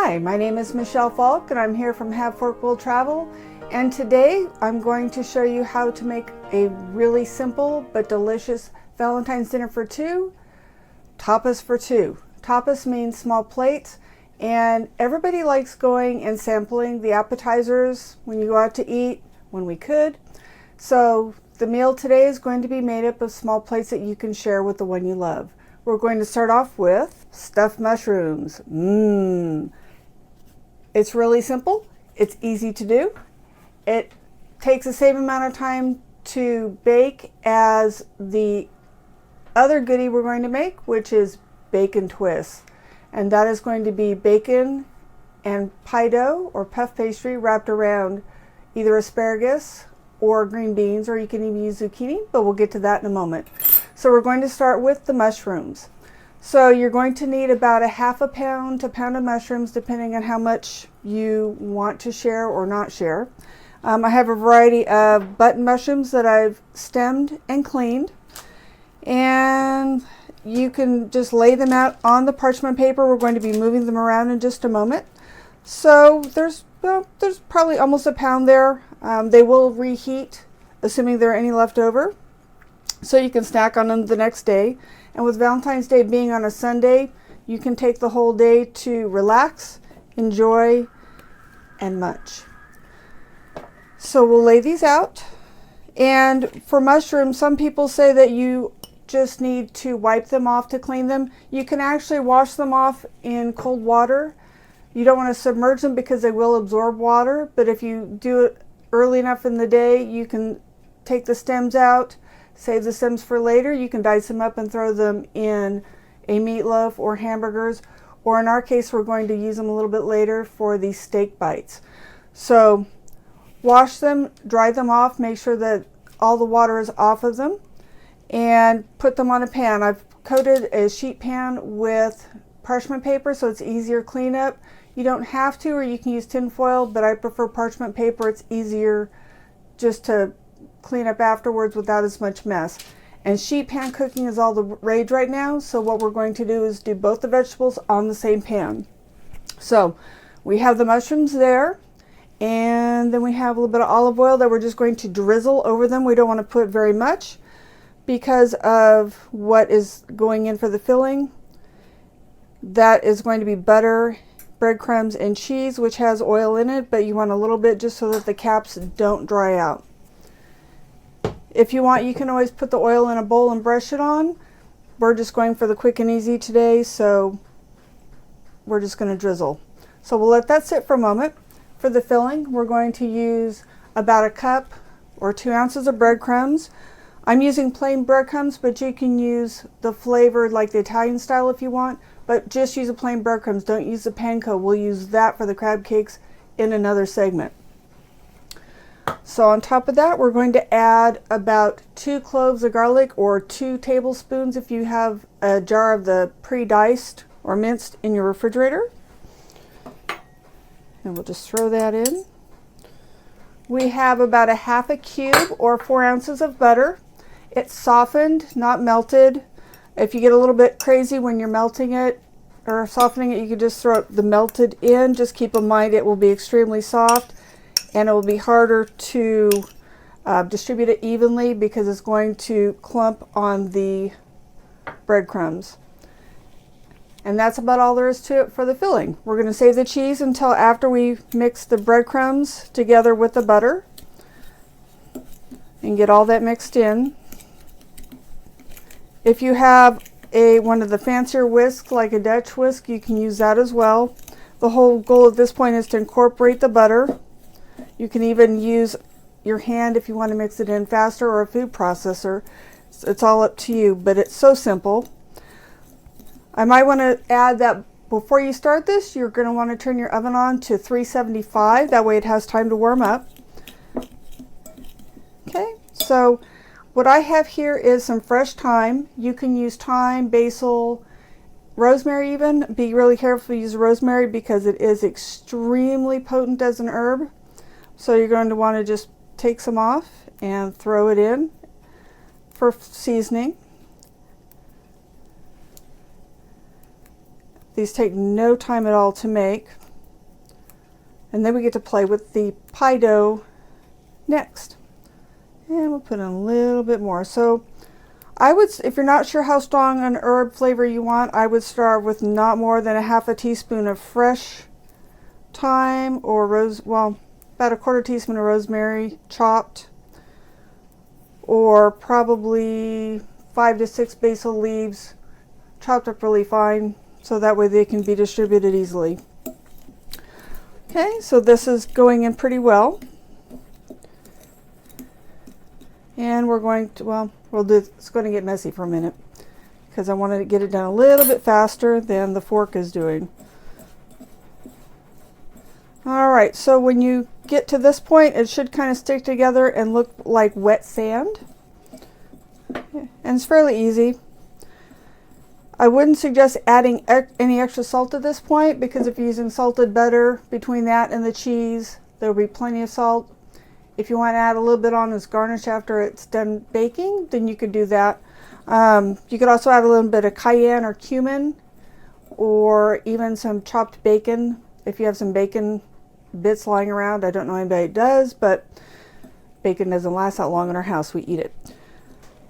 Hi, my name is Michelle Falk and I'm here from Have Fork Will Travel, and today I'm going to show you how to make a really simple but delicious Valentine's dinner for two, tapas for two. Tapas means small plates, and everybody likes going and sampling the appetizers when you go out to eat, when we could. So the meal today is going to be made up of small plates that you can share with the one you love. We're going to start off with stuffed mushrooms. It's really simple. It's easy to do. It takes the same amount of time to bake as the other goodie we're going to make, which is bacon twists. And that is going to be bacon and pie dough or puff pastry wrapped around either asparagus or green beans, or you can even use zucchini, but we'll get to that in a moment. So we're going to start with the mushrooms. So you're going to need about a half a pound to pound of mushrooms, depending on how much you want to share or not share. I have a variety of button mushrooms that I've stemmed and cleaned, and you can just lay them out on the parchment paper. We're going to be moving them around in just a moment. So there's probably almost a pound there. They will reheat, assuming there are any left over, so you can snack on them the next day. And with Valentine's Day being on a Sunday, you can take the whole day to relax, enjoy, and munch. So we'll lay these out. And for mushrooms, some people say that you just need to wipe them off to clean them. You can actually wash them off in cold water. You don't want to submerge them because they will absorb water, but if you do it early enough in the day, you can take the stems out, save the stems for later. You can dice them up and throw them in a meatloaf or hamburgers, or in our case, we're going to use them a little bit later for the steak bites. So wash them, dry them off, make sure that all the water is off of them, and put them on a pan. I've coated a sheet pan with parchment paper so it's easier cleanup. You don't have to, or you can use tin foil, but I prefer parchment paper. It's easier just to clean up afterwards without as much mess. And sheet pan cooking is all the rage right now, so what we're going to do is do both the vegetables on the same pan. So we have the mushrooms there, and then we have a little bit of olive oil that we're just going to drizzle over them. We don't want to put very much because of what is going in for the filling. That is going to be butter, breadcrumbs, and cheese, which has oil in it, but you want a little bit just so that the caps don't dry out. If you want, you can always put the oil in a bowl and brush it on. We're just going for the quick and easy today, so we're just going to drizzle. So we'll let that sit for a moment. For the filling, we're going to use about a cup or 2 ounces of breadcrumbs. I'm using plain breadcrumbs, but you can use the flavored, like the Italian style if you want, but just use the plain breadcrumbs. Don't use the panko. We'll use that for the crab cakes in another segment. So on top of that, we're going to add about 2 cloves of garlic, or 2 tablespoons if you have a jar of the pre-diced or minced in your refrigerator. And we'll just throw that in. We have about a half a cube or 4 ounces of butter. It's softened, not melted. If you get a little bit crazy when you're melting it or softening it, you can just throw the melted in. Just keep in mind it will be extremely soft, and it will be harder to distribute it evenly because it's going to clump on the breadcrumbs. And that's about all there is to it for the filling. We're going to save the cheese until after we mix the breadcrumbs together with the butter and get all that mixed in. If you have one of the fancier whisks, like a Dutch whisk, you can use that as well. The whole goal at this point is to incorporate the butter. You can even use your hand if you want to mix it in faster, or a food processor. It's all up to you, but it's so simple. I might want to add that before you start this, you're going to want to turn your oven on to 375. That way it has time to warm up. Okay, so what I have here is some fresh thyme. You can use thyme, basil, rosemary even. Be really careful to use rosemary because it is extremely potent as an herb. So you're going to want to just take some off and throw it in for seasoning. These take no time at all to make. And then we get to play with the pie dough next. And we'll put in a little bit more. So I would, if you're not sure how strong an herb flavor you want, I would start with not more than a half a teaspoon of fresh thyme or about a quarter teaspoon of rosemary chopped, or probably 5 to 6 basil leaves chopped up really fine, so that way they can be distributed easily. Okay, so this is going in pretty well. And we're going to, it's going to get messy for a minute because I wanted to get it done a little bit faster than the fork is doing. All right, so when you get to this point, it should kind of stick together and look like wet sand. And it's fairly easy. I wouldn't suggest adding any extra salt at this point, because if you're using salted butter between that and the cheese, there will be plenty of salt. If you want to add a little bit on as garnish after it's done baking, then you could do that. You could also add a little bit of cayenne or cumin, or even some chopped bacon. If you have some bacon bits lying around, I don't know anybody does, but bacon doesn't last that long in our house. We eat it.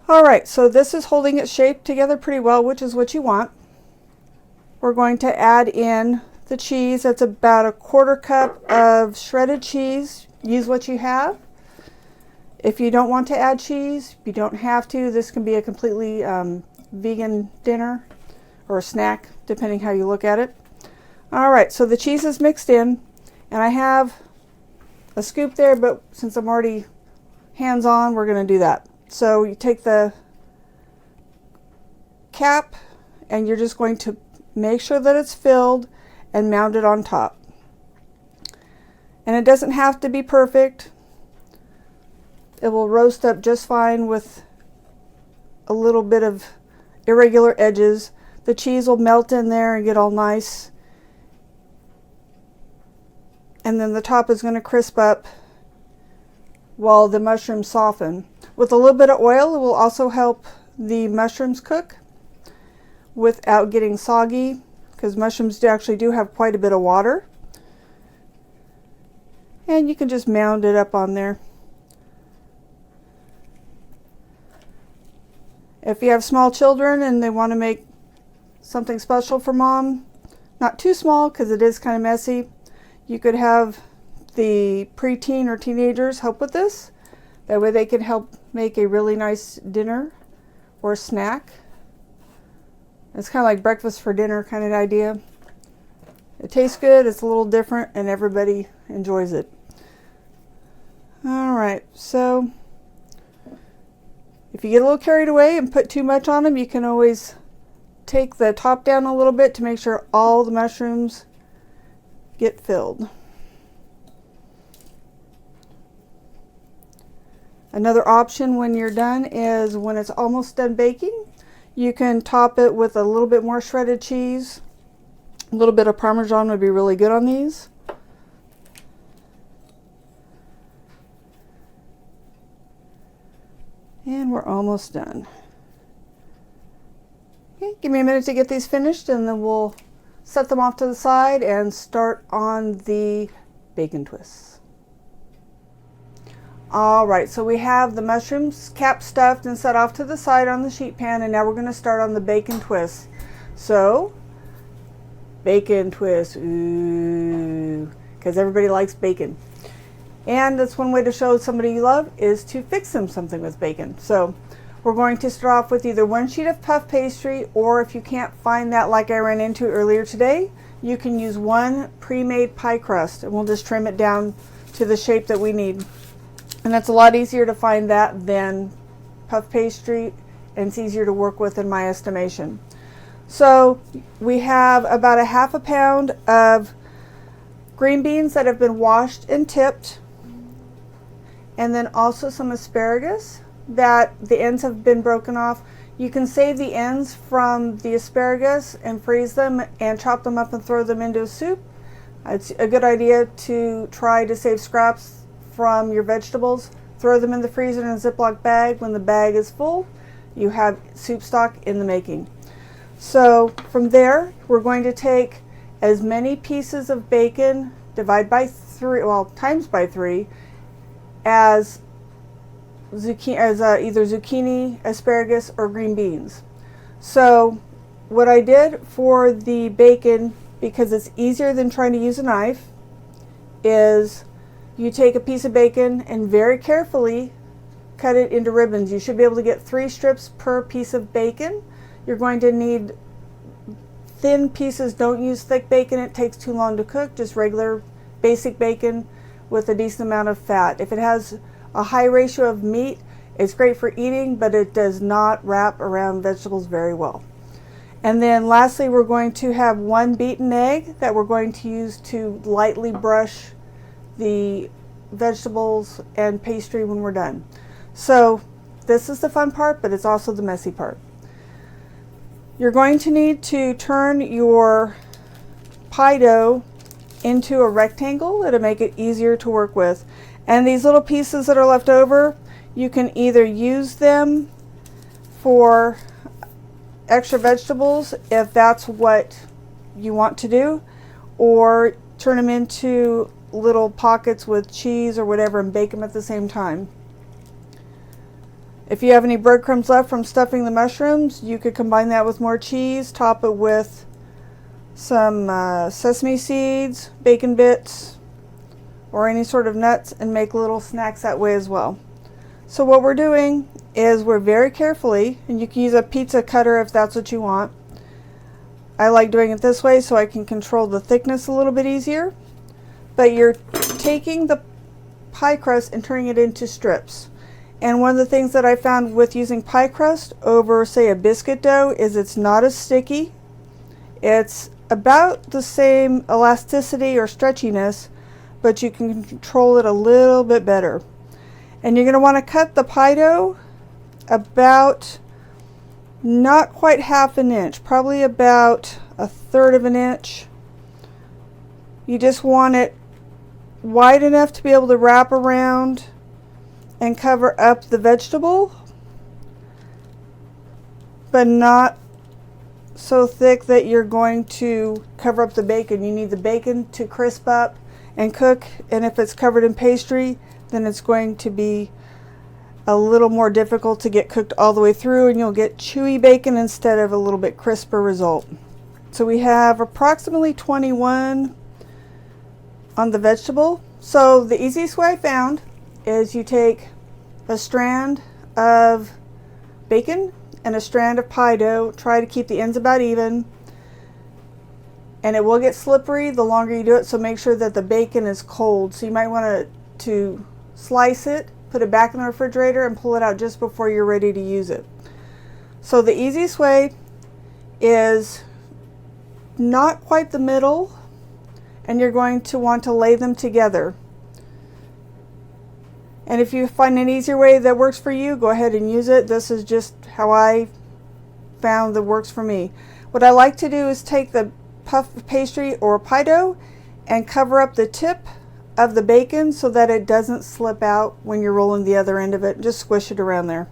All right, so this is holding its shape together pretty well, which is what you want. We're going to add in the cheese. That's about a quarter cup of shredded cheese. Use what you have. If you don't want to add cheese, you don't have to. This can be a completely vegan dinner or snack, depending how you look at it. All right, so the cheese is mixed in, and I have a scoop there, but since I'm already hands-on, we're going to do that. So you take the cap and you're just going to make sure that it's filled and mount it on top. And it doesn't have to be perfect. It will roast up just fine with a little bit of irregular edges. The cheese will melt in there and get all nice. And then the top is going to crisp up while the mushrooms soften. With a little bit of oil, it will also help the mushrooms cook without getting soggy, because mushrooms actually do have quite a bit of water. And you can just mound it up on there. If you have small children and they want to make something special for mom, not too small because it is kind of messy, you could have the preteen or teenagers help with this. That way they can help make a really nice dinner or snack. It's kind of like breakfast for dinner kind of idea. It tastes good, it's a little different, and everybody enjoys it. All right, so if you get a little carried away and put too much on them, you can always take the top down a little bit to make sure all the mushrooms get filled. Another option when you're done is when it's almost done baking, you can top it with a little bit more shredded cheese. A little bit of Parmesan would be really good on these. And we're almost done. Okay, give me a minute to get these finished, and then we'll set them off to the side and start on the bacon twists. All right, so we have the mushrooms cap stuffed and set off to the side on the sheet pan, and now we're going to start on the bacon twists. So, bacon twist, ooh, because everybody likes bacon. And that's one way to show somebody you love is to fix them something with bacon. So we're going to start off with either one sheet of puff pastry, or if you can't find that like I ran into earlier today, you can use one pre-made pie crust, and we'll just trim it down to the shape that we need. And that's a lot easier to find that than puff pastry, and it's easier to work with in my estimation. So we have about a half a pound of green beans that have been washed and tipped, and then also some asparagus that the ends have been broken off. You can save the ends from the asparagus and freeze them and chop them up and throw them into a soup. It's a good idea to try to save scraps from your vegetables. Throw them in the freezer in a Ziploc bag. When the bag is full, you have soup stock in the making. So from there, we're going to take as many pieces of bacon, divide by 3, well, times by 3 as either zucchini, asparagus, or green beans. So what I did for the bacon, because it's easier than trying to use a knife, is you take a piece of bacon and very carefully cut it into ribbons. You should be able to get 3 strips per piece of bacon. You're going to need thin pieces. Don't use thick bacon. It takes too long to cook. Just regular basic bacon with a decent amount of fat. If it has a high ratio of meat, it's great for eating, but it does not wrap around vegetables very well. And then lastly, we're going to have 1 beaten egg that we're going to use to lightly brush the vegetables and pastry when we're done. So this is the fun part, but it's also the messy part. You're going to need to turn your pie dough into a rectangle. It'll make it easier to work with. And these little pieces that are left over, you can either use them for extra vegetables if that's what you want to do, or turn them into little pockets with cheese or whatever and bake them at the same time. If you have any breadcrumbs left from stuffing the mushrooms, you could combine that with more cheese, top it with some sesame seeds, bacon bits, or any sort of nuts, and make little snacks that way as well. So what we're doing is we're very carefully, and you can use a pizza cutter if that's what you want. I like doing it this way so I can control the thickness a little bit easier. But you're taking the pie crust and turning it into strips. And one of the things that I found with using pie crust over, say, a biscuit dough is it's not as sticky. It's about the same elasticity or stretchiness, but you can control it a little bit better. And you're going to want to cut the pie dough about not quite ½ an inch, probably about 1/3 of an inch. You just want it wide enough to be able to wrap around and cover up the vegetable, but not so thick that you're going to cover up the bacon. You need the bacon to crisp up and cook, and if it's covered in pastry, then it's going to be a little more difficult to get cooked all the way through, and you'll get chewy bacon instead of a little bit crisper result. So we have approximately 21 on the vegetable. So the easiest way I found is you take a strand of bacon and a strand of pie dough. Try to keep the ends about even, and it will get slippery the longer you do it, so make sure that the bacon is cold. So you might want to slice it, put it back in the refrigerator, and pull it out just before you're ready to use it. So the easiest way is not quite the middle, and you're going to want to lay them together. And if you find an easier way that works for you, go ahead and use it. This is just how I found that works for me. What I like to do is take the puff pastry or pie dough and cover up the tip of the bacon so that it doesn't slip out when you're rolling the other end of it. Just squish it around there.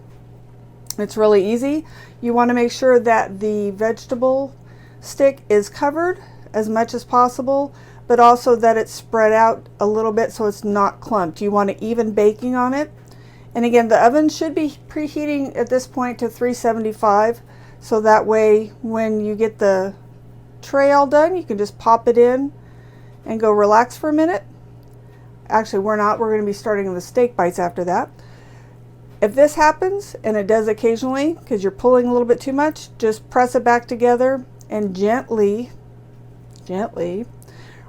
It's really easy. You want to make sure that the vegetable stick is covered as much as possible, but also that it's spread out a little bit so it's not clumped. You want an even baking on it. And again, the oven should be preheating at this point to 375, so that way when you get the tray all done, you can just pop it in and go relax for a minute. Actually, we're not. We're going to be starting the steak bites after that. If this happens, and it does occasionally because you're pulling a little bit too much, just press it back together and gently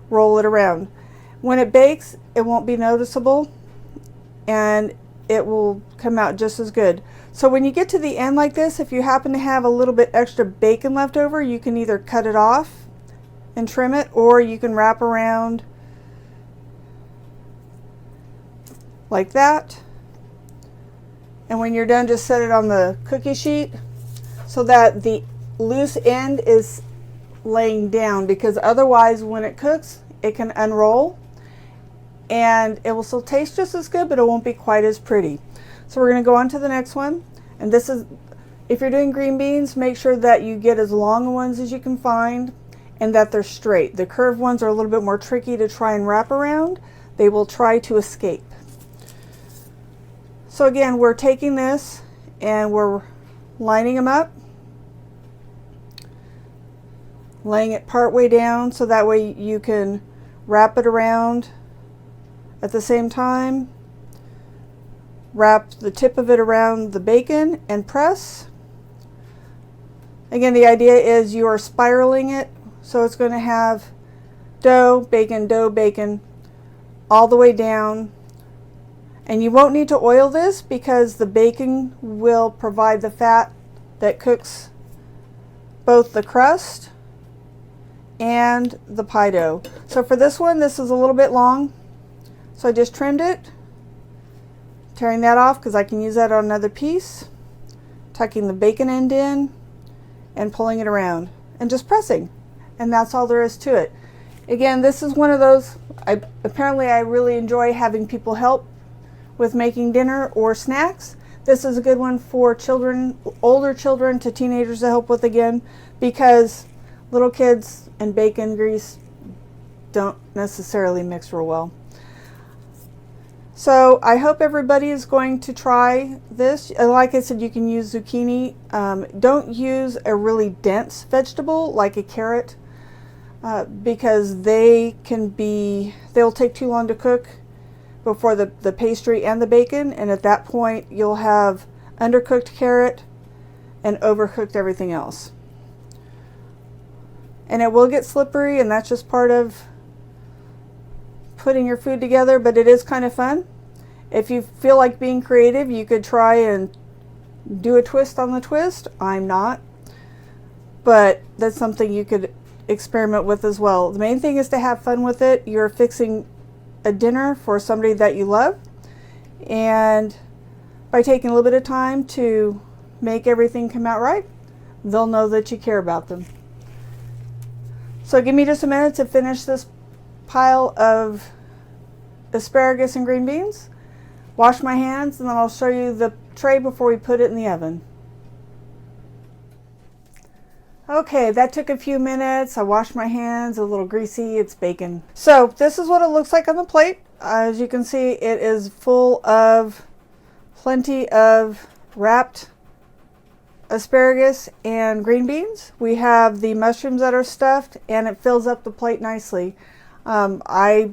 roll it around. When it bakes, it won't be noticeable and it will come out just as good. So when you get to the end like this, if you happen to have a little bit extra bacon left over, you can either cut it off and trim it, or you can wrap around like that. And when you're done, just set it on the cookie sheet so that the loose end is laying down, because otherwise when it cooks it can unroll and it will still taste just as good, but it won't be quite as pretty. So we're going to go on to the next one, and this is, if you're doing green beans, make sure that you get as long ones as you can find and that they're straight. The curved ones are a little bit more tricky to try and wrap around. they will try to escape. So again, we're taking this and we're lining them up, laying it part way down so that way you can wrap it around at the same time. Wrap the tip of it around the bacon and press. Again, the idea is you are spiraling it, so it's going to have dough, bacon, all the way down. And you won't need to oil this because the bacon will provide the fat that cooks both the crust and the pie dough. So for this one, this is a little bit long, so I just trimmed it, tearing that off because I can use that on another piece, tucking the bacon end in and pulling it around and just pressing, and that's all there is to it. Again, this is one of those, apparently I really enjoy having people help with making dinner or snacks. This is a good one for children, older children to teenagers to help with again, because little kids and bacon grease don't necessarily mix real well. So I hope everybody is going to try this. Like I said, you can use zucchini. Don't use a really dense vegetable like a carrot because they'll take too long to cook before the pastry and the bacon, and at that point you'll have undercooked carrot and overcooked everything else. And it will get slippery, and that's just part of putting your food together, but it is kind of fun. If you feel like being creative, you could try and do a twist on the twist. I'm not, but that's something you could experiment with as well. The main thing is to have fun with it. You're fixing a dinner for somebody that you love, and by taking a little bit of time to make everything come out right, they'll know that you care about them. So give me just a minute to finish this pile of asparagus and green beans, wash my hands, and then I'll show you the tray before we put it in the oven. Okay, that took a few minutes. I washed my hands, a little greasy, it's bacon. So this is what it looks like on the plate. As you can see, it is full of plenty of wrapped asparagus and green beans. We have the mushrooms that are stuffed, and it fills up the plate nicely. I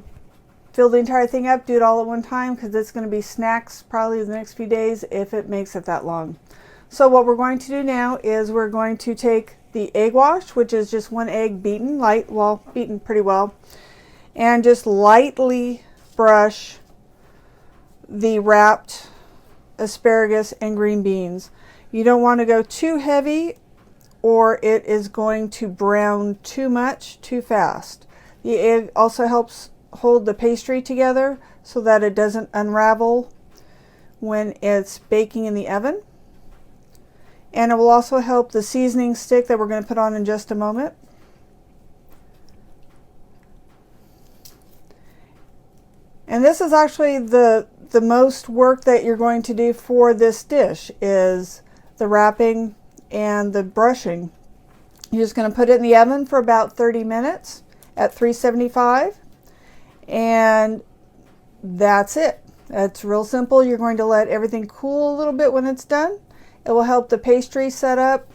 fill the entire thing up, do it all at one time because it's going to be snacks probably the next few days if it makes it that long. So what we're going to do now is we're going to take the egg wash, which is just one egg beaten beaten pretty well, and just lightly brush the wrapped asparagus and green beans. You don't want to go too heavy or it is going to brown too much too fast. The egg also helps hold the pastry together so that it doesn't unravel when it's baking in the oven. And it will also help the seasoning stick that we're going to put on in just a moment. And this is actually the most work that you're going to do for this dish is the wrapping and the brushing. You're just going to put it in the oven for about 30 minutes at 375, and that's it. It's real simple. You're going to let everything cool a little bit when it's done. It will help the pastry set up,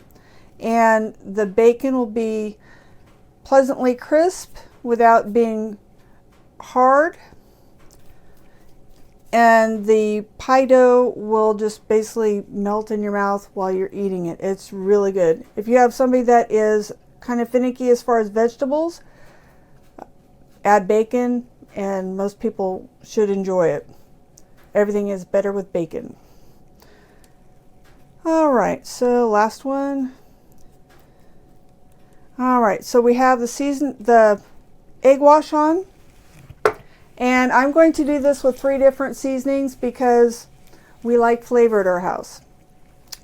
and the bacon will be pleasantly crisp without being hard. And the pie dough will just basically melt in your mouth while you're eating it. It's really good. If you have somebody that is kind of finicky as far as vegetables, add bacon, and most people should enjoy it. Everything is better with bacon. All right, so last one. All right, so we have the egg wash on, and I'm going to do this with 3 different seasonings because we like flavor at our house.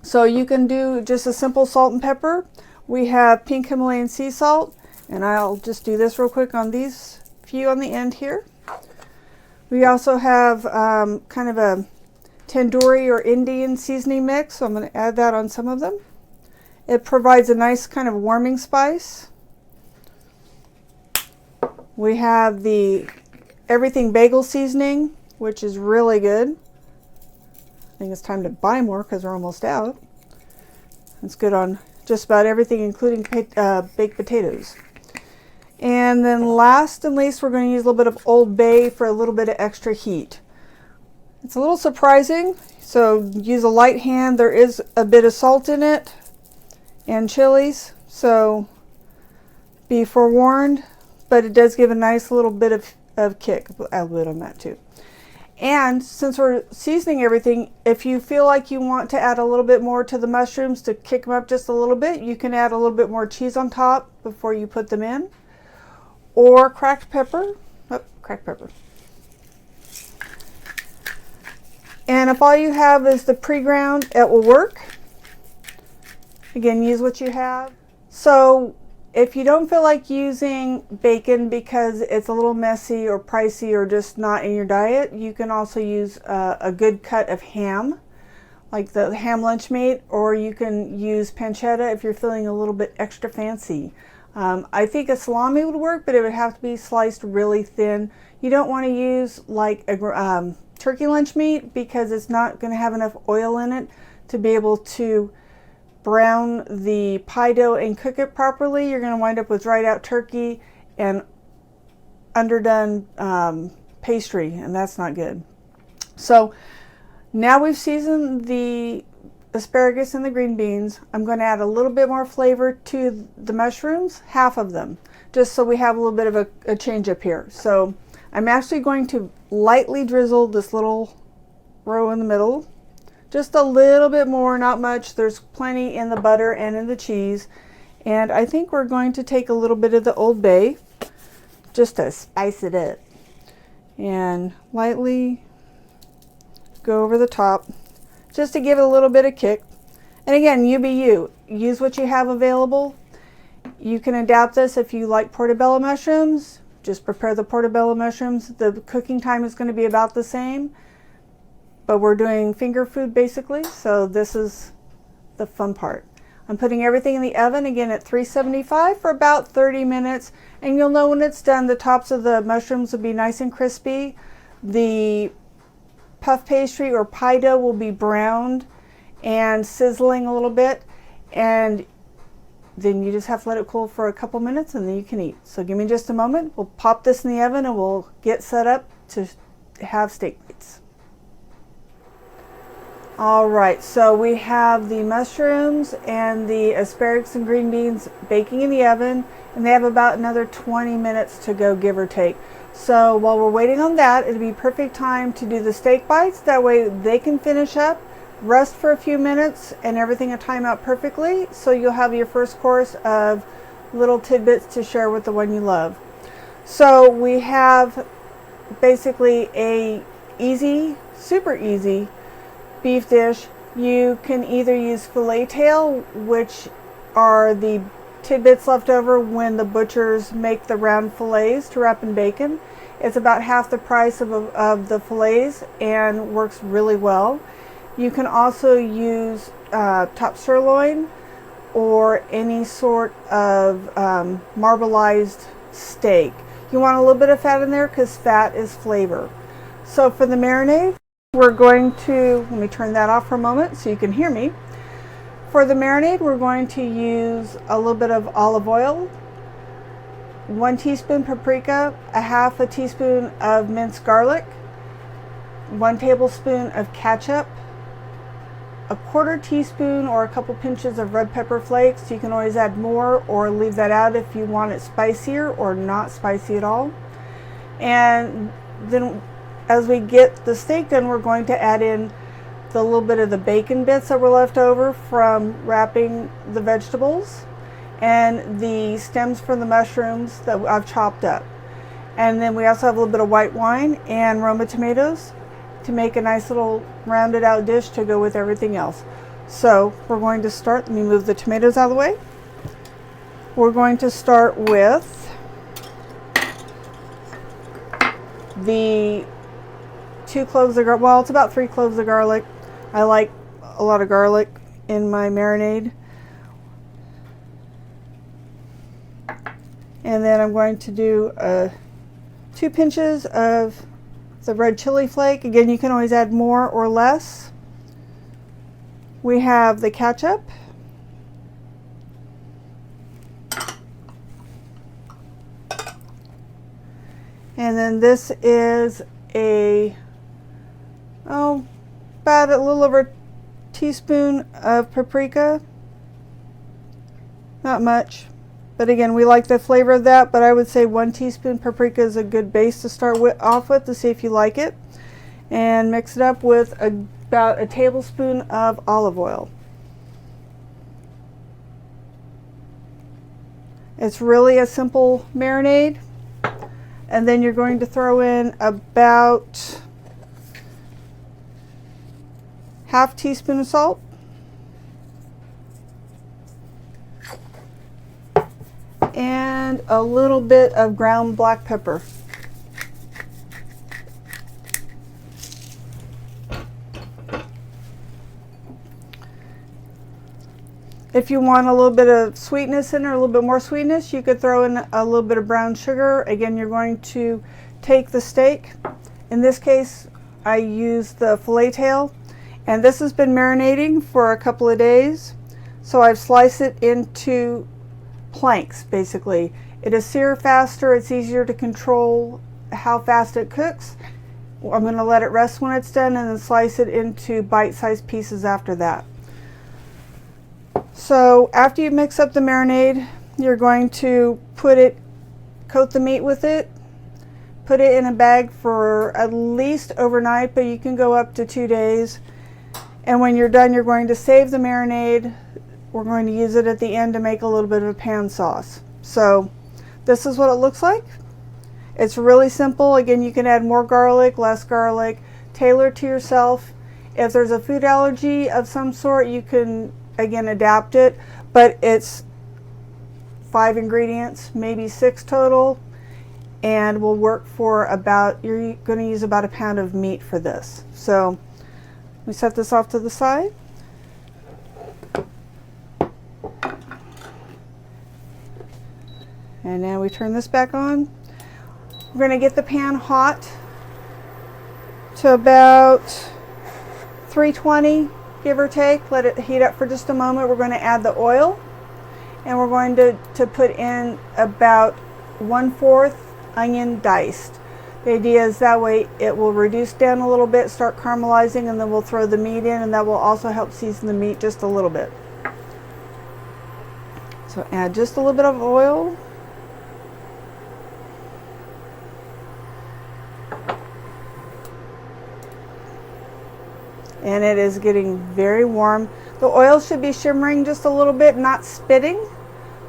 So you can do just a simple salt and pepper. We have pink Himalayan sea salt, and I'll just do this real quick on these few on the end here. We also have kind of a tandoori or Indian seasoning mix, so I'm going to add that on some of them. It provides a nice kind of warming spice. We have the everything bagel seasoning, which is really good. I think it's time to buy more because we're almost out. It's good on just about everything, including baked potatoes. And then last and least, we're going to use a little bit of Old Bay for a little bit of extra heat. It's a little surprising, so use a light hand. There is a bit of salt in it and chilies, so be forewarned, but it does give a nice little bit of kick. I'll put on that too. And since we're seasoning everything, if you feel like you want to add a little bit more to the mushrooms to kick them up just a little bit, you can add a little bit more cheese on top before you put them in. Or cracked pepper. Oh, cracked pepper. And if all you have is the pre-ground, it will work. Again, use what you have. So if you don't feel like using bacon because it's a little messy or pricey or just not in your diet, you can also use a good cut of ham, like the ham lunch meat, or you can use pancetta if you're feeling a little bit extra fancy. I think a salami would work, but it would have to be sliced really thin. You don't want to use like a turkey lunch meat because it's not going to have enough oil in it to be able to brown the pie dough and cook it properly. You're going to wind up with dried out turkey and underdone pastry, and that's not good. So now we've seasoned the asparagus and the green beans. I'm going to add a little bit more flavor to the mushrooms, half of them, just so we have a little bit of a change up here. So I'm actually going to lightly drizzle this little row in the middle. Just a little bit more, not much. There's plenty in the butter and in the cheese. And I think we're going to take a little bit of the Old Bay just to spice it up. And lightly go over the top just to give it a little bit of kick. And again, you be you. Use what you have available. You can adapt this if you like portobello mushrooms. Just prepare the portobello mushrooms. The cooking time is going to be about the same. But we're doing finger food basically, so this is the fun part. I'm putting everything in the oven, again at 375 for about 30 minutes, and you'll know when it's done. The tops of the mushrooms will be nice and crispy. The puff pastry or pie dough will be browned and sizzling a little bit, and then you just have to let it cool for a couple minutes and then you can eat. So give me just a moment. We'll pop this in the oven and we'll get set up to have steak plates. All right, so we have the mushrooms and the asparagus and green beans baking in the oven, and they have about another 20 minutes to go, give or take. So while we're waiting on that, it'll be perfect time to do the steak bites. That way they can finish up, rest for a few minutes, and everything will time out perfectly. So you'll have your first course of little tidbits to share with the one you love. So we have basically a easy, super easy beef dish. You can either use filet tail, which are the tidbits left over when the butchers make the round fillets to wrap in bacon. It's about half the price of the fillets and works really well. You can also use top sirloin or any sort of marbleized steak. You want a little bit of fat in there because fat is flavor. So for the marinade, we're going to, let me turn that off for a moment so you can hear me. For the marinade, we're going to use a little bit of olive oil, 1 teaspoon paprika, a half a teaspoon of minced garlic, 1 tablespoon of ketchup, a 1/4 teaspoon or a couple pinches of red pepper flakes. You can always add more or leave that out if you want it spicier or not spicy at all. And then as we get the steak done, we're going to add in the little bit of the bacon bits that were left over from wrapping the vegetables and the stems from the mushrooms that I've chopped up. And then we also have a little bit of white wine and Roma tomatoes to make a nice little rounded out dish to go with everything else. So we're going to start, let me move the tomatoes out of the way. We're going to start with the 2 cloves of garlic. Well, it's about 3 cloves of garlic. I like a lot of garlic in my marinade. And then I'm going to do a 2 pinches of the red chili flake. Again, you can always add more or less. We have the ketchup. And then this is about a little over a teaspoon of paprika. Not much, but again, we like the flavor of that, but I would say 1 teaspoon paprika is a good base to start off with to see if you like it. And mix it up with about a tablespoon of olive oil. It's really a simple marinade. And then you're going to throw in about ½ teaspoon of salt. And a little bit of ground black pepper. If you want a little bit of sweetness in it, or a little bit more sweetness, you could throw in a little bit of brown sugar. Again, you're going to take the steak. In this case, I use the filet tail, and this has been marinating for a couple of days. So I've sliced it into planks, basically. It'll sear faster, it's easier to control how fast it cooks. I'm going to let it rest when it's done and then slice it into bite-sized pieces after that. So after you mix up the marinade, you're going to coat the meat with it, put it in a bag for at least overnight, but you can go up to 2 days. And when you're done, you're going to save the marinade. We're going to use it at the end to make a little bit of a pan sauce. So this is what it looks like. It's really simple. Again, you can add more garlic, less garlic, tailor to yourself. If there's a food allergy of some sort, you can again adapt it, but it's 5 ingredients, maybe 6 total, and will work for you're going to use about a pound of meat for this. So we set this off to the side. And now we turn this back on. We're going to get the pan hot to about 320, give or take. Let it heat up for just a moment. We're going to add the oil, and we're going to put in about 1/4 onion diced. The idea is that way it will reduce down a little bit, start caramelizing, and then we'll throw the meat in, and that will also help season the meat just a little bit. So add just a little bit of oil. And it is getting very warm. The oil should be shimmering just a little bit, not spitting,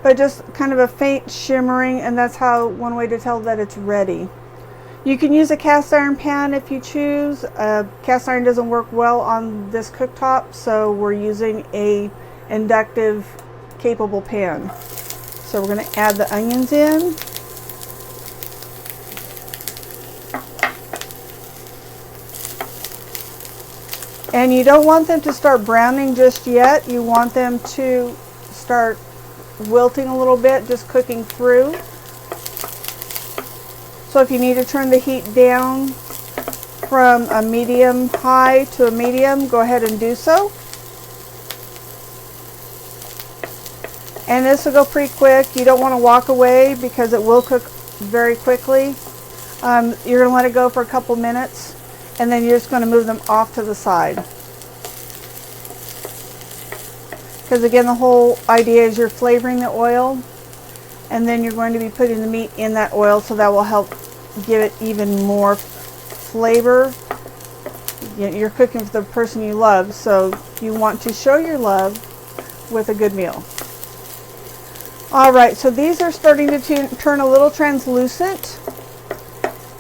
but just kind of a faint shimmering, and that's one way to tell that it's ready. You can use a cast iron pan if you choose. Cast iron doesn't work well on this cooktop, so we're using a inductive capable pan. So we're going to add the onions in. And you don't want them to start browning just yet. You want them to start wilting a little bit, just cooking through. So if you need to turn the heat down from a medium high to a medium, go ahead and do so. And this will go pretty quick. You don't want to walk away because it will cook very quickly. You're going to let it go for a couple minutes, and then you're just going to move them off to the side. Because again, the whole idea is you're flavoring the oil, and then you're going to be putting the meat in that oil, so that will help give it even more flavor. You're cooking for the person you love, so you want to show your love with a good meal. Alright, so these are starting to turn a little translucent,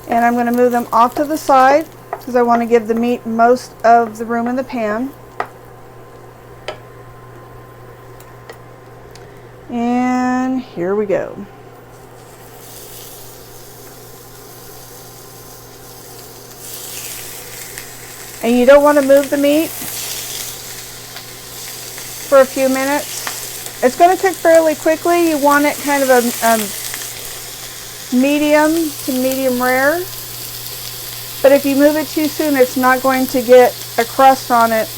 and I'm going to move them off to the side because I want to give the meat most of the room in the pan. And here we go. And you don't want to move the meat for a few minutes. It's going to cook fairly quickly. You want it kind of a medium to medium rare. But if you move it too soon, it's not going to get a crust on it.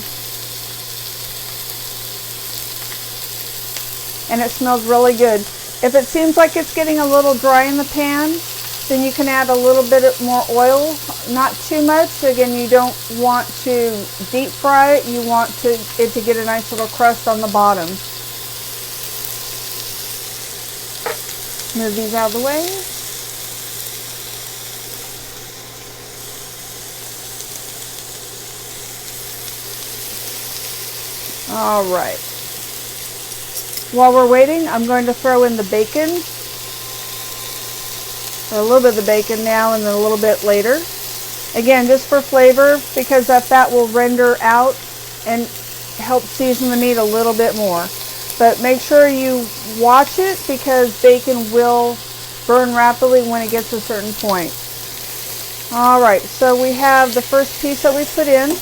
And it smells really good. If it seems like it's getting a little dry in the pan, then you can add a little bit more oil, not too much. Again, you don't want to deep fry it. You want it to get a nice little crust on the bottom. Move these out of the way. All right. While we're waiting, I'm going to throw in the bacon, or a little bit of the bacon now and then a little bit later. Again, just for flavor, because that fat will render out and help season the meat a little bit more. But make sure you watch it, because bacon will burn rapidly when it gets to a certain point. All right, so we have the first piece that we put in.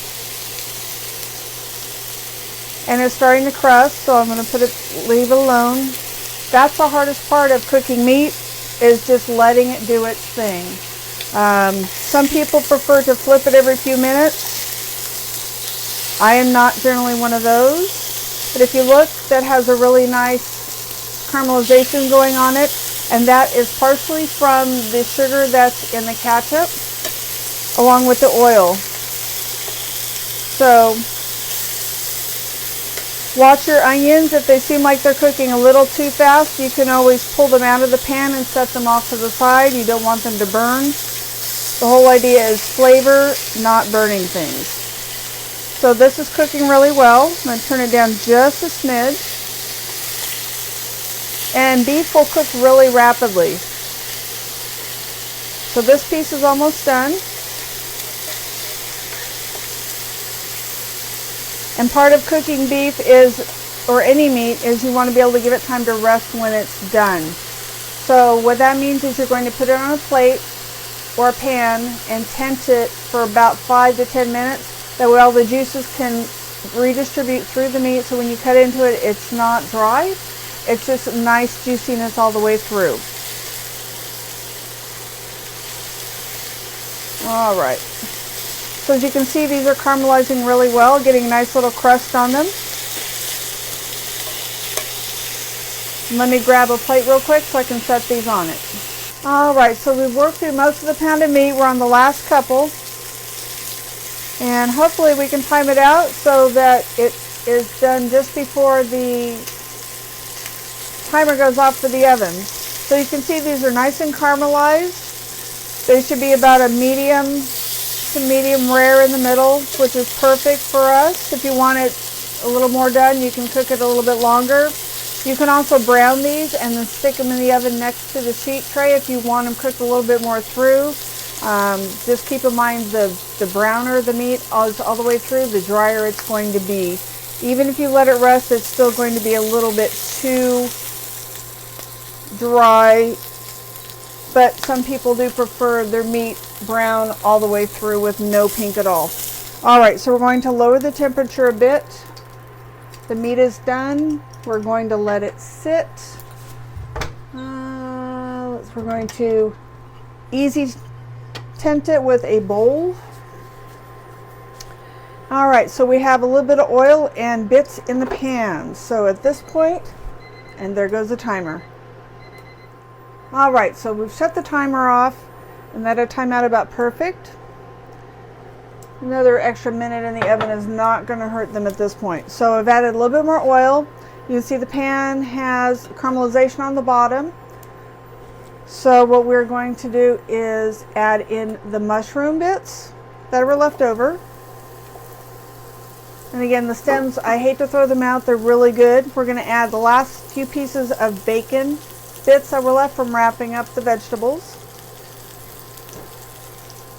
And it's starting to crust, so I'm going to leave it alone. That's the hardest part of cooking meat, is just letting it do its thing. Some people prefer to flip it every few minutes. I am not generally one of those. But if you look, that has a really nice caramelization going on it. And that is partially from the sugar that's in the ketchup, along with the oil. So watch your onions. If they seem like they're cooking a little too fast, you can always pull them out of the pan and set them off to the side. You don't want them to burn. The whole idea is flavor, not burning things. So this is cooking really well. I'm going to turn it down just a smidge. And beef will cook really rapidly. So this piece is almost done. And part of cooking beef is, or any meat, is you want to be able to give it time to rest when it's done. So what that means is you're going to put it on a plate or a pan and tent it for about 5 to 10 minutes. That way all the juices can redistribute through the meat, so when you cut into it, it's not dry. It's just nice juiciness all the way through. All right. So as you can see, these are caramelizing really well, getting a nice little crust on them. Let me grab a plate real quick so I can set these on it. All right, so we've worked through most of the pound of meat. We're on the last couple. And hopefully we can time it out so that it is done just before the timer goes off for the oven. So you can see these are nice and caramelized. They should be about a medium to medium rare in the middle, which is perfect for us. If you want it a little more done, you can cook it a little bit longer. You can also brown these and then stick them in the oven next to the sheet tray if you want them cooked a little bit more through. Just keep in mind the browner the meat is all the way through, the drier it's going to be. Even if you let it rest, it's still going to be a little bit too dry. But some people do prefer their meat brown all the way through with no pink at all. All right, so we're going to lower the temperature a bit. The meat is done. We're going to let it sit. We're going to easy tent it with a bowl. All right, so we have a little bit of oil and bits in the pan. So at this point, and there goes the timer. All right, so we've shut the timer off and let it time out about perfect. Another extra minute in the oven is not going to hurt them at this point. So I've added a little bit more oil. You can see the pan has caramelization on the bottom. So what we're going to do is add in the mushroom bits that were left over. And again, the stems, I hate to throw them out, they're really good. We're going to add the last few pieces of bacon bits that were left from wrapping up the vegetables.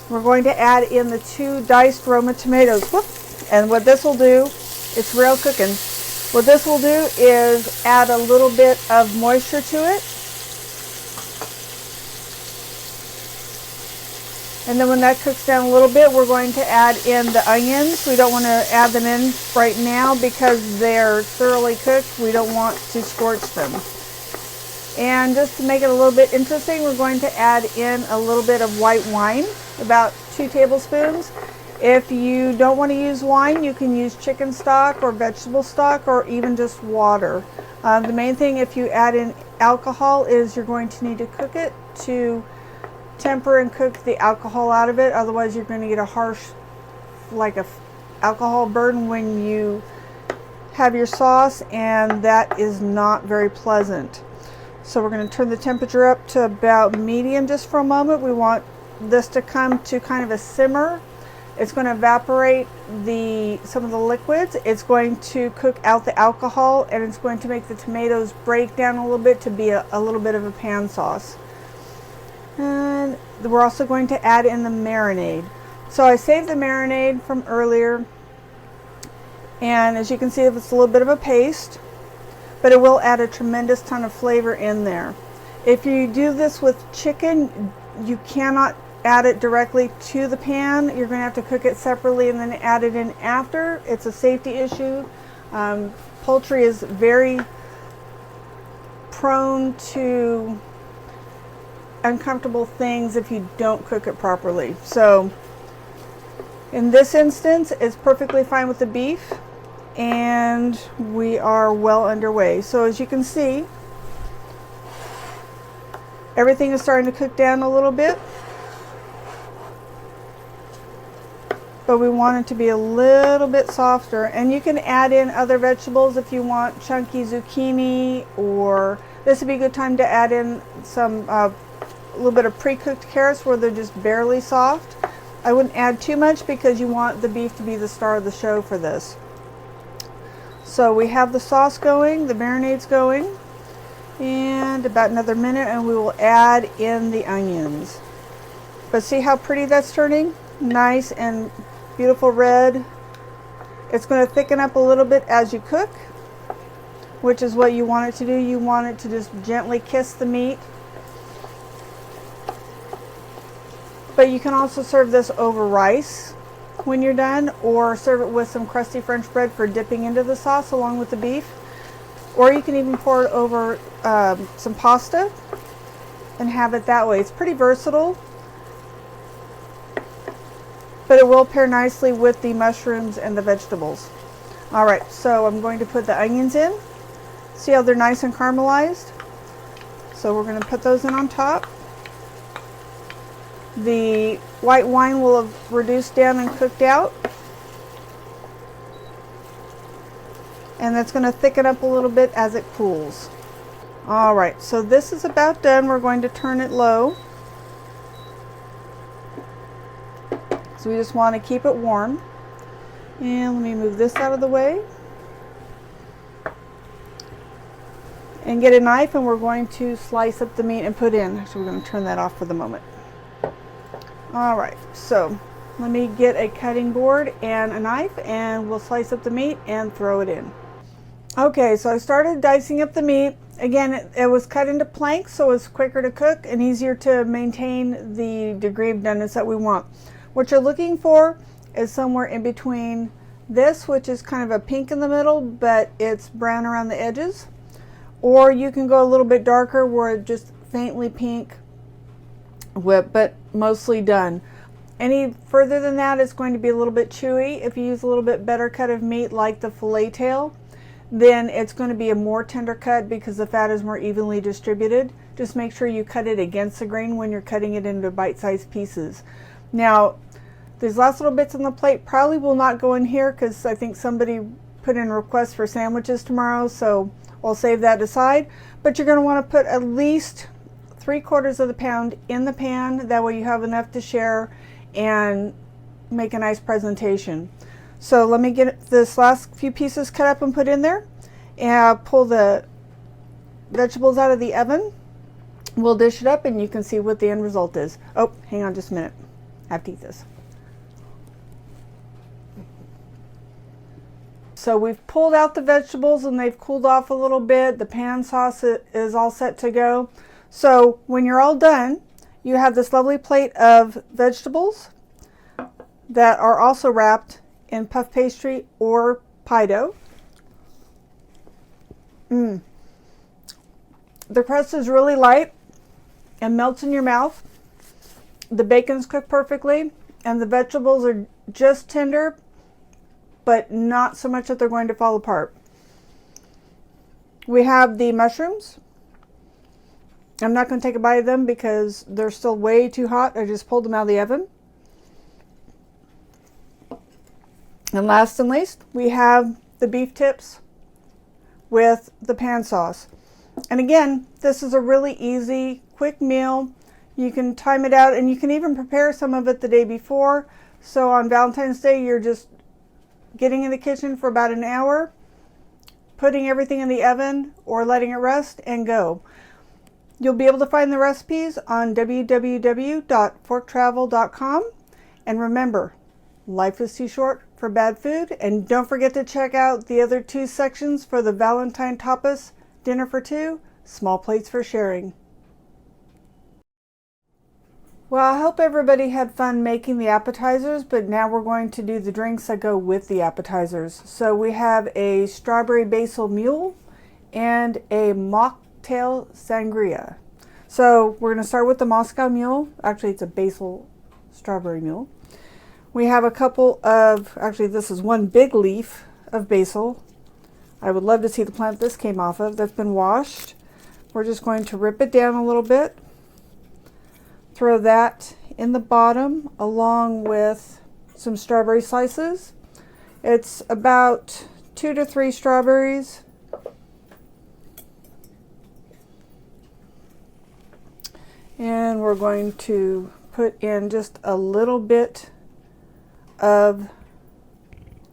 We're going to add in the 2 diced Roma tomatoes. Whoop. And what this will do, it's real cooking. What this will do is add a little bit of moisture to it. And then when that cooks down a little bit, we're going to add in the onions. We don't want to add them in right now because they're thoroughly cooked. We don't want to scorch them. And just to make it a little bit interesting, we're going to add in a little bit of white wine, about 2 tablespoons. If you don't want to use wine, you can use chicken stock or vegetable stock or even just water. The main thing if you add in alcohol is you're going to need to cook it to temper and cook the alcohol out of it. Otherwise you're going to get a harsh, like a alcohol burden when you have your sauce, and that is not very pleasant. So we're going to turn the temperature up to about medium just for a moment. We want this to come to kind of a simmer. It's going to evaporate some of the liquids. It's going to cook out the alcohol, and it's going to make the tomatoes break down a little bit to be a little bit of a pan sauce. And we're also going to add in the marinade. So I saved the marinade from earlier, and as you can see, it's a little bit of a paste, but it will add a tremendous ton of flavor in there. If you do this with chicken, you cannot add it directly to the pan. You're going to have to cook it separately and then add it in after. It's a safety issue. Poultry is very prone to uncomfortable things if you don't cook it properly. So in this instance, it's perfectly fine with the beef, and we are well underway. So as you can see, everything is starting to cook down a little bit, but we want it to be a little bit softer. And you can add in other vegetables if you want chunky zucchini, or this would be a good time to add in some a little bit of pre-cooked carrots where they're just barely soft. I wouldn't add too much because you want the beef to be the star of the show for this. So we have the sauce going, the marinade's going, and about another minute and we will add in the onions. But see how pretty that's turning? Nice and beautiful red. It's going to thicken up a little bit as you cook, which is what you want it to do. You want it to just gently kiss the meat. But you can also serve this over rice when you're done, or serve it with some crusty French bread for dipping into the sauce along with the beef. Or you can even pour it over some pasta and have it that way. It's pretty versatile, but it will pair nicely with the mushrooms and the vegetables. Alright, so I'm going to put the onions in. See how they're nice and caramelized? So we're going to put those in on top. The white wine will have reduced down and cooked out, and that's going to thicken up a little bit as it cools. Alright, so this is about done. We're going to turn it low. So we just want to keep it warm. And let me move this out of the way. And get a knife, and we're going to slice up the meat and put in. Actually, we're going to turn that off for the moment. Alright, so let me get a cutting board and a knife, and we'll slice up the meat and throw it in. Okay, so I started dicing up the meat. Again, it was cut into planks, so it's quicker to cook and easier to maintain the degree of doneness that we want. What you're looking for is somewhere in between this, which is kind of a pink in the middle, but it's brown around the edges. Or you can go a little bit darker where it's just faintly pink, but mostly done. Any further than that, it's going to be a little bit chewy. If you use a little bit better cut of meat like the filet tail, then it's going to be a more tender cut because the fat is more evenly distributed. Just make sure you cut it against the grain when you're cutting it into bite-sized pieces. Now, these last little bits on the plate probably will not go in here because I think somebody put in requests for sandwiches tomorrow, so I'll save that aside. But you're going to want to put at least 3/4 of the pound in the pan. That way you have enough to share and make a nice presentation. So let me get this last few pieces cut up and put in there, and I'll pull the vegetables out of the oven. We'll dish it up and you can see what the end result is. Oh, hang on just a minute. I have to eat this. So we've pulled out the vegetables and they've cooled off a little bit. The pan sauce is all set to go. So when you're all done, you have this lovely plate of vegetables that are also wrapped in puff pastry or pie dough. The crust is really light and melts in your mouth. The bacon's cooked perfectly, and the vegetables are just tender, but not so much that they're going to fall apart. We have the mushrooms. I'm not going to take a bite of them because they're still way too hot. I just pulled them out of the oven. And last and least, we have the beef tips with the pan sauce. And again, this is a really easy, quick meal. You can time it out, and you can even prepare some of it the day before. So on Valentine's Day, you're just getting in the kitchen for about an hour, putting everything in the oven or letting it rest, and go. You'll be able to find the recipes on www.forktravel.com. And remember, life is too short for bad food. And don't forget to check out the other 2 sections for the Valentine Tapas, dinner for 2, small plates for sharing. Well, I hope everybody had fun making the appetizers, but now we're going to do the drinks that go with the appetizers. So we have a strawberry basil mule and a mocktail sangria. So we're going to start with the Moscow mule. Actually, it's a basil strawberry mule. We have a couple of, actually this is one big leaf of basil. I would love to see the plant this came off of that's been washed. We're just going to rip it down a little bit. Throw that in the bottom along with some strawberry slices. It's about 2 to 3 strawberries. And we're going to put in just a little bit of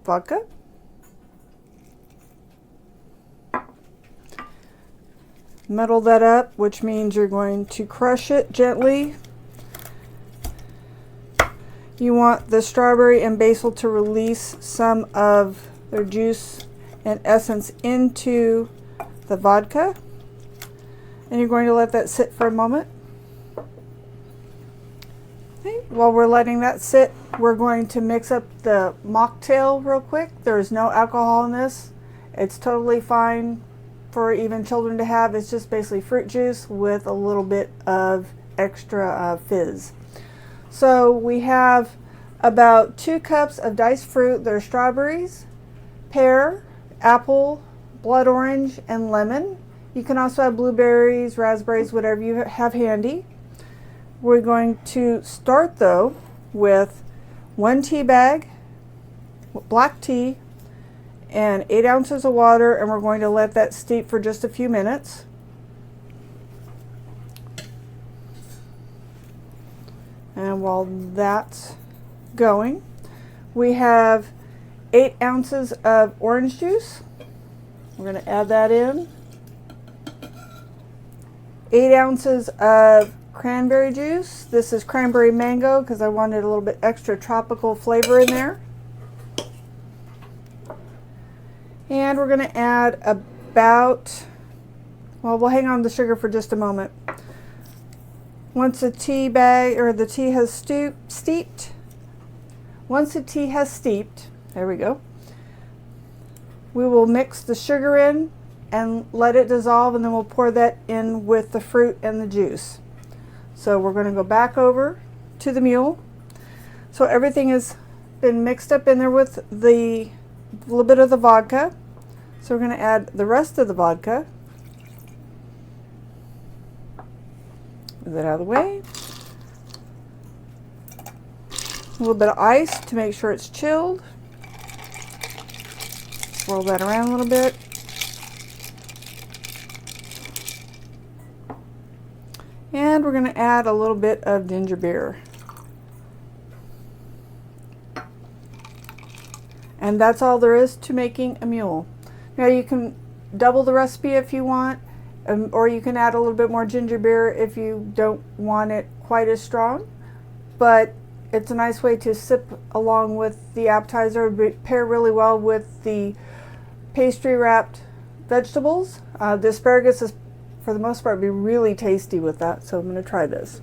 vodka. Muddle that up, which means you're going to crush it gently. You want the strawberry and basil to release some of their juice and essence into the vodka. And you're going to let that sit for a moment. Okay. While we're letting that sit, we're going to mix up the mocktail real quick. There's no alcohol in this. It's totally fine for even children to have. It's just basically fruit juice with a little bit of extra fizz. So we have about 2 cups of diced fruit. There's strawberries, pear, apple, blood orange, and lemon. You can also have blueberries, raspberries, whatever you have handy. We're going to start though with 1 tea bag, black tea, and 8 ounces of water, and we're going to let that steep for just a few minutes. And while that's going, we have 8 ounces of orange juice. We're going to add that in. 8 ounces of cranberry juice. This is cranberry mango because I wanted a little bit extra tropical flavor in there. And we're going to add about, well, we'll hang on to the sugar for just a moment. Once the tea bag or the tea has steeped, there we go, we will mix the sugar in and let it dissolve, and then we'll pour that in with the fruit and the juice. So we're going to go back over to the mule. So everything has been mixed up in there with the little bit of the vodka. So we're going to add the rest of the vodka. Move that out of the way. A little bit of ice to make sure it's chilled. Swirl that around a little bit. And we're going to add a little bit of ginger beer. And that's all there is to making a mule. Now you can double the recipe if you want, or you can add a little bit more ginger beer if you don't want it quite as strong. But it's a nice way to sip along with the appetizer. It would pair really well with the pastry wrapped vegetables. The asparagus is, for the most part, be really tasty with that, so I'm going to try this.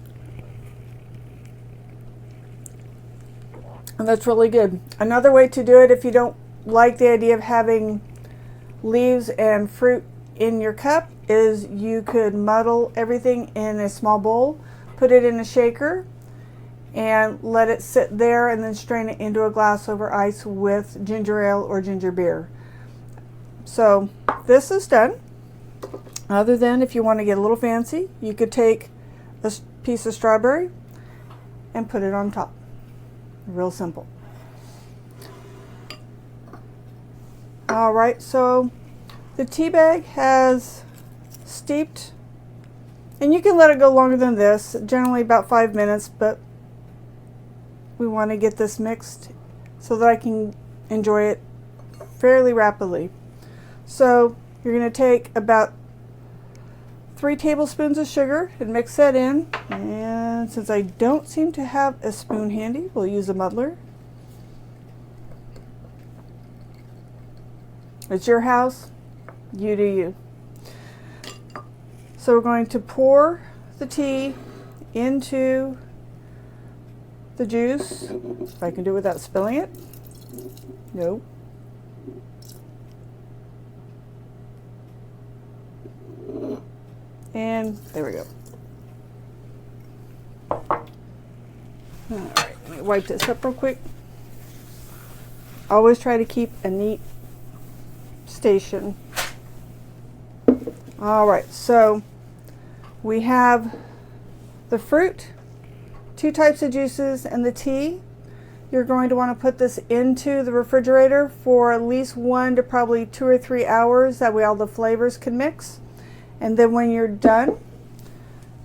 And that's really good. Another way to do it, if you don't like the idea of having leaves and fruit in your cup, is you could muddle everything in a small bowl, put it in a shaker, and let it sit there, and then strain it into a glass over ice with ginger ale or ginger beer. So this is done. Other than if you want to get a little fancy, you could take a piece of strawberry and put it on top. Real simple. All right, so the tea bag has steeped, and you can let it go longer than this, generally about 5 minutes, but we want to get this mixed so that I can enjoy it fairly rapidly. So you're going to take about 3 tablespoons of sugar and mix that in. And since I don't seem to have a spoon handy, we'll use a muddler. It's your house, you do you. So we're going to pour the tea into the juice. If I can do it without spilling it. No. And there we go. Alright, let me wipe this up real quick. Always try to keep a neat station. Alright, so we have the fruit, 2 types of juices, and the tea. You're going to want to put this into the refrigerator for at least 1 to probably 2 or 3 hours. That way all the flavors can mix. And then when you're done,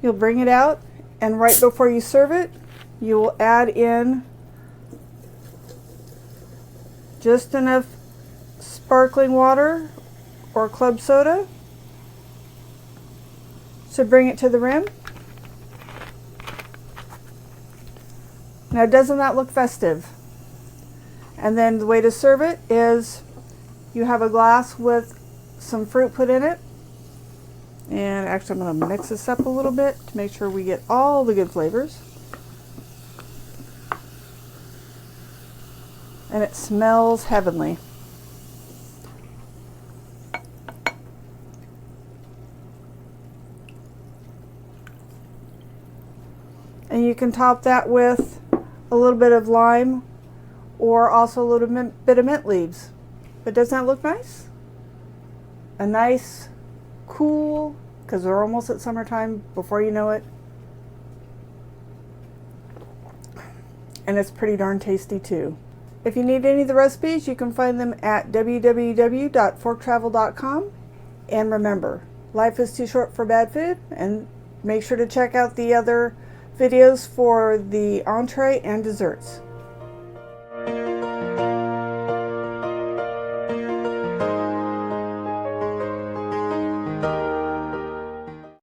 you'll bring it out, and right before you serve it, you will add in just enough sparkling water or club soda to bring it to the rim. Now, doesn't that look festive? And then the way to serve it is you have a glass with some fruit put in it. And actually, I'm going to mix this up a little bit to make sure we get all the good flavors. And it smells heavenly. And you can top that with a little bit of lime or also a little bit of mint leaves. But doesn't that look nice? A nice, cool, because we're almost at summertime before you know it. And it's pretty darn tasty too. If you need any of the recipes, you can find them at www.forktravel.com. And remember, life is too short for bad food, and make sure to check out the other videos for the entree and desserts.